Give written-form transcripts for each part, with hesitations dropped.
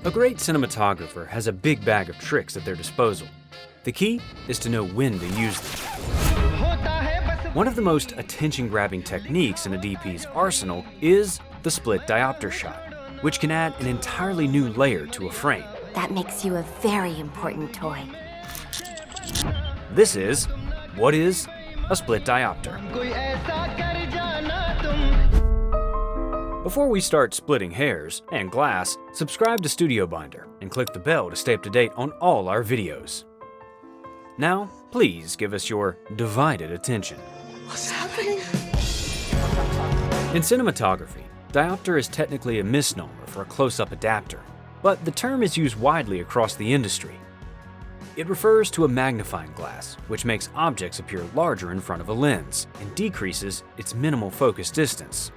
A great cinematographer has a big bag of tricks at their disposal. The key is to know when to use them. One of the most attention-grabbing techniques in a DP's arsenal is the split diopter shot, which can add an entirely new layer to a frame. That makes you a very important toy. This is what is a split diopter. Before we start splitting hairs and glass, subscribe to Studio Binder and click the bell to stay up to date on all our videos. Now, please give us your divided attention. What's happening? In cinematography, diopter is technically a misnomer for a close-up adapter, but the term is used widely across the industry. It refers to a magnifying glass, which makes objects appear larger in front of a lens and decreases its minimal focus distance.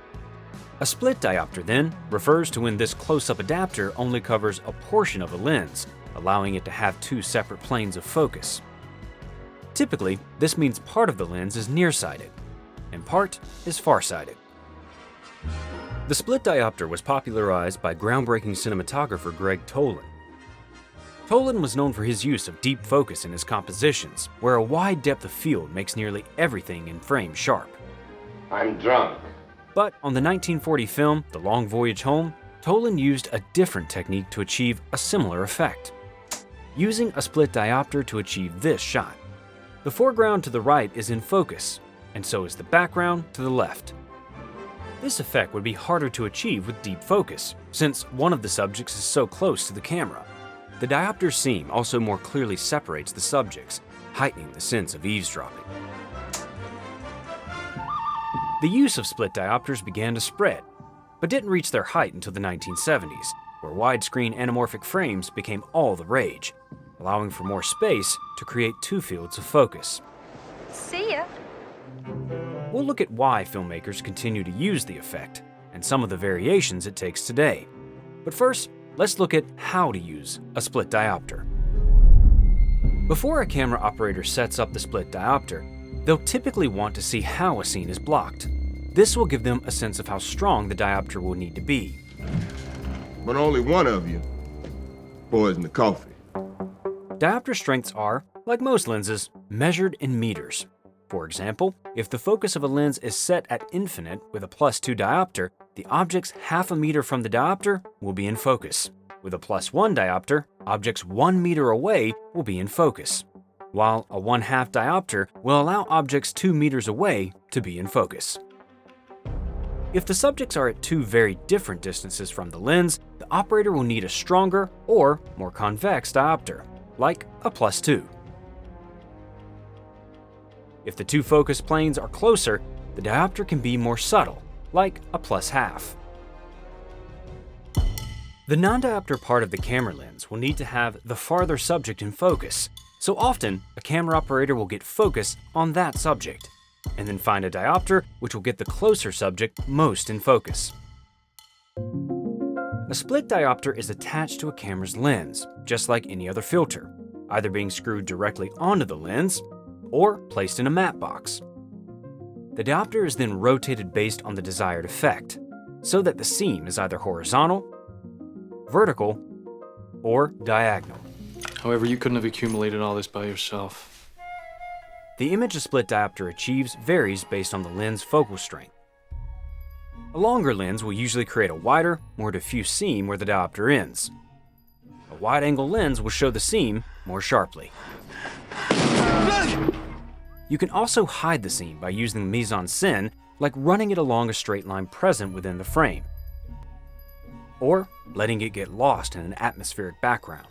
A split diopter, then, refers to when this close-up adapter only covers a portion of a lens, allowing it to have two separate planes of focus. Typically, this means part of the lens is nearsighted, and part is farsighted. The split diopter was popularized by groundbreaking cinematographer Gregg Toland. Toland was known for his use of deep focus in his compositions, where a wide depth of field makes nearly everything in frame sharp. I'm drunk. But on the 1940 film, The Long Voyage Home, Toland used a different technique to achieve a similar effect, using a split diopter to achieve this shot. The foreground to the right is in focus, and so is the background to the left. This effect would be harder to achieve with deep focus, since one of the subjects is so close to the camera. The diopter's seam also more clearly separates the subjects, heightening the sense of eavesdropping. The use of split diopters began to spread, but didn't reach their height until the 1970s, where widescreen anamorphic frames became all the rage, allowing for more space to create two fields of focus. See ya. We'll look at why filmmakers continue to use the effect, and some of the variations it takes today. But first, let's look at how to use a split diopter. Before a camera operator sets up the split diopter, they'll typically want to see how a scene is blocked. This will give them a sense of how strong the diopter will need to be. But only one of you poisoned the coffee. Diopter strengths are, like most lenses, measured in meters. For example, if the focus of a lens is set at infinite with a +2 diopter, the objects half a meter from the diopter will be in focus. With a +1 diopter, objects 1 meter away will be in focus, while a 1/2 diopter will allow objects 2 meters away to be in focus. If the subjects are at two very different distances from the lens, the operator will need a stronger or more convex diopter, like a +2. If the two focus planes are closer, the diopter can be more subtle, like a +1/2. The non-diopter part of the camera lens will need to have the farther subject in focus, so often a camera operator will get focus on that subject, and then find a diopter which will get the closer subject most in focus. A split diopter is attached to a camera's lens, just like any other filter, either being screwed directly onto the lens or placed in a matte box. The diopter is then rotated based on the desired effect, so that the seam is either horizontal, vertical, or diagonal. However, you couldn't have accumulated all this by yourself. The image a split diopter achieves varies based on the lens focal strength. A longer lens will usually create a wider, more diffuse seam where the diopter ends. A wide-angle lens will show the seam more sharply. You can also hide the seam by using the mise-en-scène, like running it along a straight line present within the frame, or letting it get lost in an atmospheric background.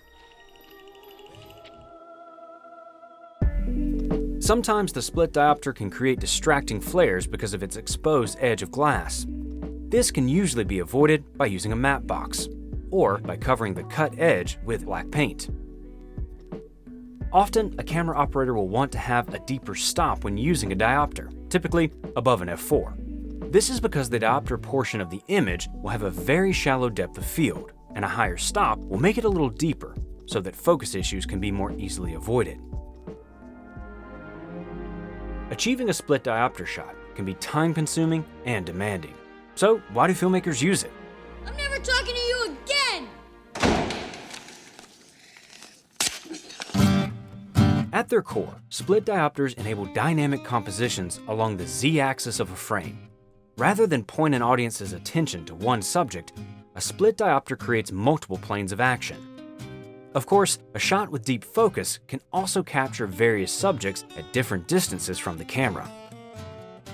Sometimes the split diopter can create distracting flares because of its exposed edge of glass. This can usually be avoided by using a matte box, or by covering the cut edge with black paint. Often, a camera operator will want to have a deeper stop when using a diopter, typically above an f4. This is because the diopter portion of the image will have a very shallow depth of field, and a higher stop will make it a little deeper, so that focus issues can be more easily avoided. Achieving a split diopter shot can be time-consuming and demanding. So why do filmmakers use it? I'm never talking to you again! At their core, split diopters enable dynamic compositions along the z-axis of a frame. Rather than point an audience's attention to one subject, a split diopter creates multiple planes of action. Of course, a shot with deep focus can also capture various subjects at different distances from the camera.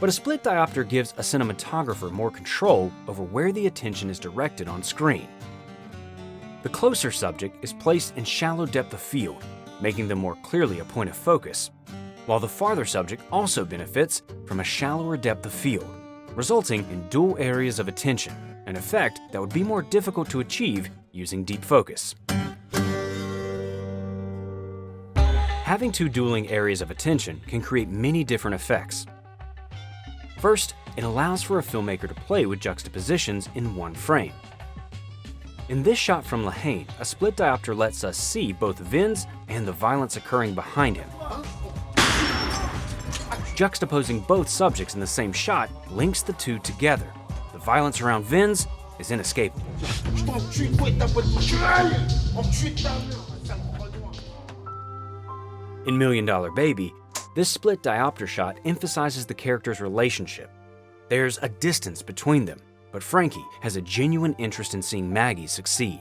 But a split diopter gives a cinematographer more control over where the attention is directed on screen. The closer subject is placed in shallow depth of field, making them more clearly a point of focus, while the farther subject also benefits from a shallower depth of field, resulting in dual areas of attention, an effect that would be more difficult to achieve using deep focus. Having two dueling areas of attention can create many different effects. First, it allows for a filmmaker to play with juxtapositions in one frame. In this shot from Lehane, a split diopter lets us see both Vince and the violence occurring behind him. Juxtaposing both subjects in the same shot links the two together. The violence around Vince is inescapable. In $1 Million Baby, this split diopter shot emphasizes the characters' relationship. There's a distance between them, but Frankie has a genuine interest in seeing Maggie succeed.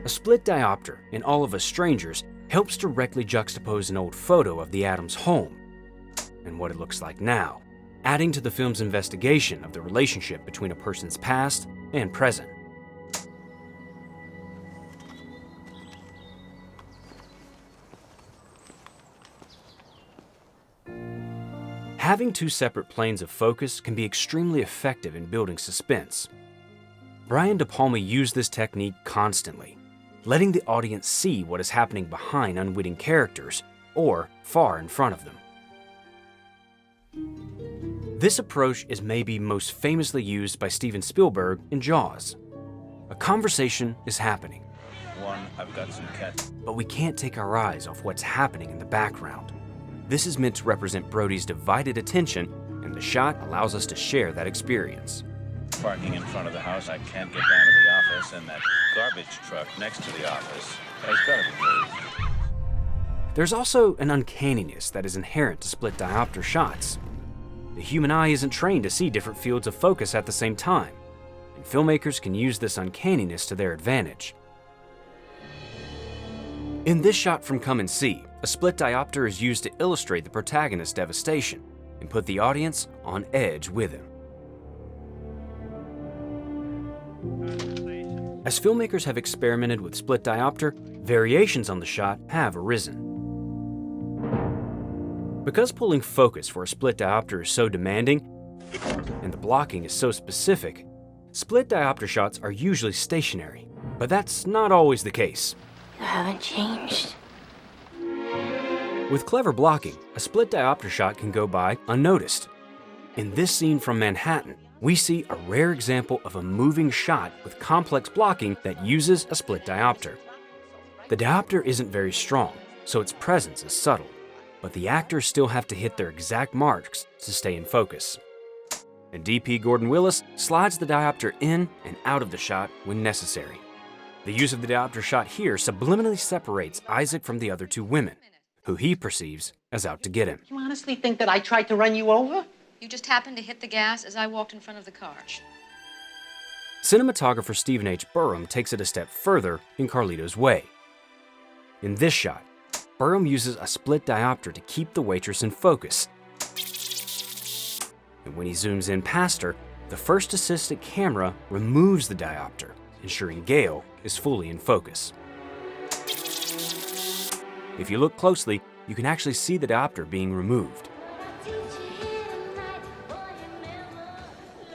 A split diopter in All of Us Strangers helps directly juxtapose an old photo of the Addams home and what it looks like now, adding to the film's investigation of the relationship between a person's past and present. Having two separate planes of focus can be extremely effective in building suspense. Brian De Palma used this technique constantly, letting the audience see what is happening behind unwitting characters or far in front of them. This approach is maybe most famously used by Steven Spielberg in Jaws. A conversation is happening, I've got some cat. but we can't take our eyes off what's happening in the background. This is meant to represent Brody's divided attention, and the shot allows us to share that experience. Parking in front of the house, I can't get down to the office, and that garbage truck next to the office has got to be moved. There's also an uncanniness that is inherent to split diopter shots. The human eye isn't trained to see different fields of focus at the same time, and filmmakers can use this uncanniness to their advantage. In this shot from Come and See, a split diopter is used to illustrate the protagonist's devastation and put the audience on edge with him. As filmmakers have experimented with split diopter, variations on the shot have arisen. Because pulling focus for a split diopter is so demanding, and the blocking is so specific, split diopter shots are usually stationary, but that's not always the case. You haven't changed. With clever blocking, a split diopter shot can go by unnoticed. In this scene from Manhattan, we see a rare example of a moving shot with complex blocking that uses a split diopter. The diopter isn't very strong, so its presence is subtle, but the actors still have to hit their exact marks to stay in focus. And DP Gordon Willis slides the diopter in and out of the shot when necessary. The use of the diopter shot here subliminally separates Isaac from the other two women, who he perceives as out to get him. You honestly think that I tried to run you over? You just happened to hit the gas as I walked in front of the car. Cinematographer Stephen H. Burham takes it a step further in Carlito's Way. In this shot, Burham uses a split diopter to keep the waitress in focus. And when he zooms in past her, the first assistant camera removes the diopter, ensuring Gale is fully in focus. If you look closely, you can actually see the diopter being removed.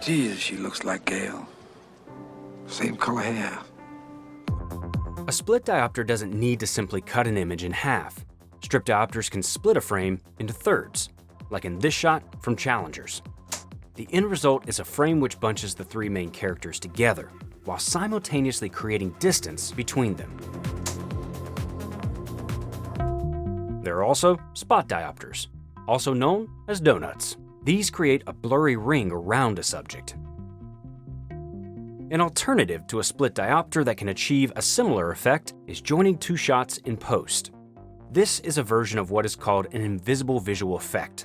Jesus, she looks like Gale. Same color hair. A split diopter doesn't need to simply cut an image in half. Strip diopters can split a frame into thirds, like in this shot from Challengers. The end result is a frame which bunches the three main characters together, while simultaneously creating distance between them. There are also spot diopters, also known as donuts. These create a blurry ring around a subject. An alternative to a split diopter that can achieve a similar effect is joining two shots in post. This is a version of what is called an invisible visual effect.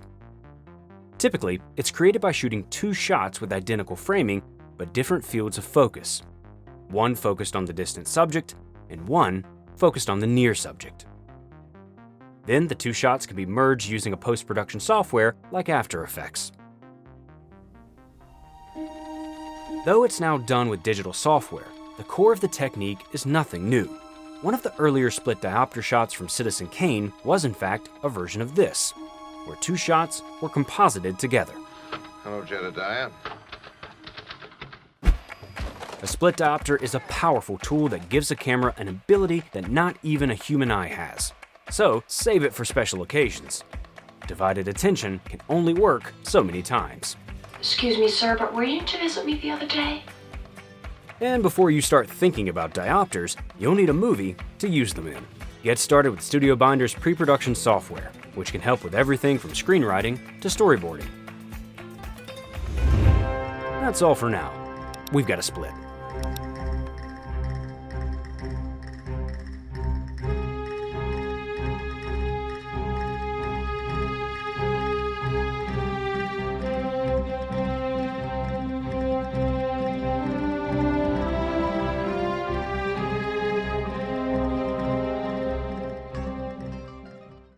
Typically, it's created by shooting two shots with identical framing but different fields of focus. One focused on the distant subject, and one focused on the near subject. Then the two shots can be merged using a post-production software like After Effects. Though it's now done with digital software, the core of the technique is nothing new. One of the earlier split diopter shots from Citizen Kane was in fact a version of this, where two shots were composited together. Hello, Jedediah. A split diopter is a powerful tool that gives a camera an ability that not even a human eye has. So save it for special occasions. Divided attention can only work so many times. Excuse me, sir, but were you to visit me the other day? And before you start thinking about diopters, you'll need a movie to use them in. Get started with Studio Binder's pre-production software, which can help with everything from screenwriting to storyboarding. That's all for now. We've got a split.